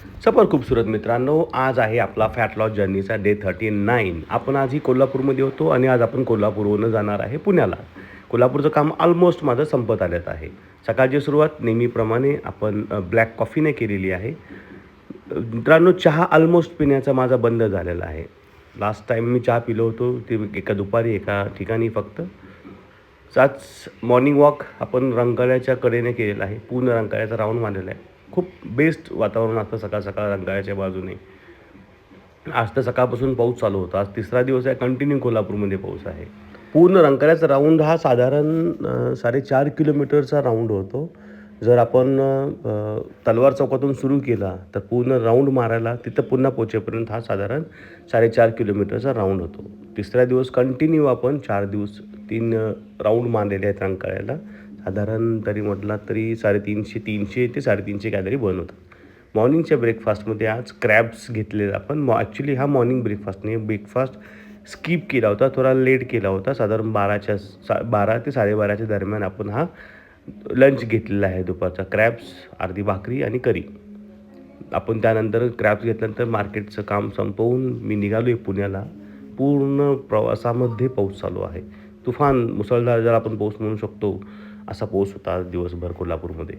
सफर खूबसूरत मित्रांनो, आज आहे आपला फॅट लॉस जर्नीचा डे 39. आपण आजही कोल्हापूरमध्ये होतो आणि आज आपण कोल्हापूरवरून जाणार आहे पुण्याला. कोल्हापूरचं काम ऑलमोस्ट माझं संपत आलेलं आहे. सकाळची सुरुवात नेहमीप्रमाणे आपण ब्लॅक कॉफीने केलेली आहे. मित्रांनो, चहा ऑलमोस्ट पिण्याचा माझा बंद झालेला आहे. लास्ट टाईम मी चहा पिलो होतो ते एका दुपारी एका ठिकाणी फक्त. आज मॉर्निंग वॉक आपण रंकाळ्याच्या कडेने केलेला आहे. पूर्ण रंकाळ्याचा राऊंड मारलेला आहे. खूप बेस्ट वातावरण असतं सकाळ सकाळ रंकाळ्याच्या बाजूने. आज तर सकाळपासून पाऊस चालू होता. आज तिसरा दिवस आहे, कंटिन्यू कोल्हापूरमध्ये पाऊस आहे. पूर्ण रंकाळ्याचा राऊंड हा साधारण 4.5 किलोमीटरचा राऊंड होतो. जर आपण तलवार चौकातून सुरू केला तर पूर्ण राऊंड मारायला तिथं पुन्हा पोहोचेपर्यंत हा साधारण 4.5 किलोमीटरचा राऊंड होतो. तिसरा दिवस कंटिन्यू आपण 4 दिवस 3 राऊंड मारलेले आहेत रंकाळ्याला. साधारण तरी म्हटलं तरी 350 ते 350 कॅलरी बर्न होतात. मॉर्निंगच्या ब्रेकफास्टमध्ये आज क्रॅब्स घेतलेले आपण. ॲक्च्युली हा मॉर्निंग ब्रेकफास्ट नाही, ब्रेकफास्ट स्किप केला होता, थोडा लेट केला होता. साधारण 12 ते 12:30च्या दरम्यान आपण हा लंच घेतलेला आहे दुपारचा. क्रॅब्स, अर्धी भाकरी आणि करी. आपण त्यानंतर क्रॅब्स घेतल्यानंतर मार्केटचं काम संपवून मी निघालो आहे पुण्याला. पूर्ण प्रवासामध्ये पाऊस चालू आहे. तुफान मुसळधार जर आपण पाऊस म्हणू शकतो, असा पाऊस होता आज दिवसभर कोल्हापूरमध्ये.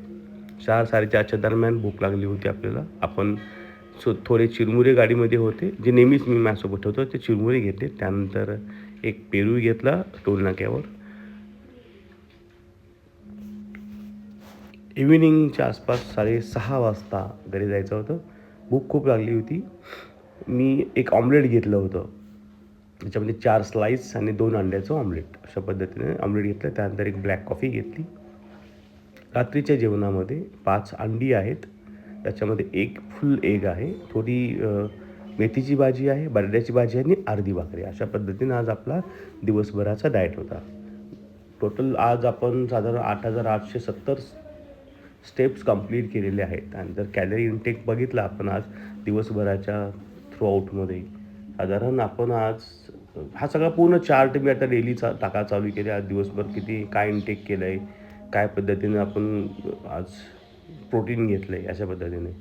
4-4:30च्या दरम्यान भूक लागली होती आपल्याला. आपण थोडे चिरमुरे गाडीमध्ये होते, जे नेहमीच मी माझ्यासोबत ठेवतो. ते चिरमुरे घेतले. त्यानंतर एक पेरू घेतला टोल नाक्यावर. इव्हिनिंगच्या आसपास 6:30 वाजता घरी जायचं होतं. भूक खूप लागली होती. मी एक ऑमलेट घेतलं होतं. त्याच्यामध्ये 4 स्लाईस आणि 2 अंड्याचं ऑमलेट, अशा पद्धतीने ऑमलेट घेतलं. त्यानंतर एक ब्लॅक कॉफी घेतली. रात्रीच्या जेवणामध्ये 5 अंडी आहेत. त्याच्यामध्ये 1 फुल एग आहे. थोडी मेथीची भाजी आहे, बटाट्याची भाजी आणि अर्धी भाकरी. अशा पद्धतीने आज आपला दिवसभराचा डाएट होता. टोटल आज आपण साधारण 8,870 स्टेप्स कंप्लीट केलेले आहेत. आणि जर कॅलरी इनटेक बघितला आपण आज दिवसभराच्या थ्रूआउटमध्ये, साधारण आपण आज हा सगळा पूर्ण चार्ट मी आता डेलीचा टाका चालू केले. आज दिवसभर किती काय इनटेक केलं आहे, काय पद्धतीने आपण आज प्रोटीन घेतलं आहे, अशा पद्धतीने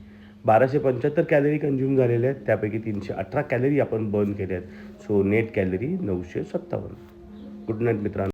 1275 कॅलरी कंझ्युम झालेले आहेत. त्यापैकी 318 कॅलरी आपण बर्न केले आहेत. So net calorie 957. Good night मित्रांनो.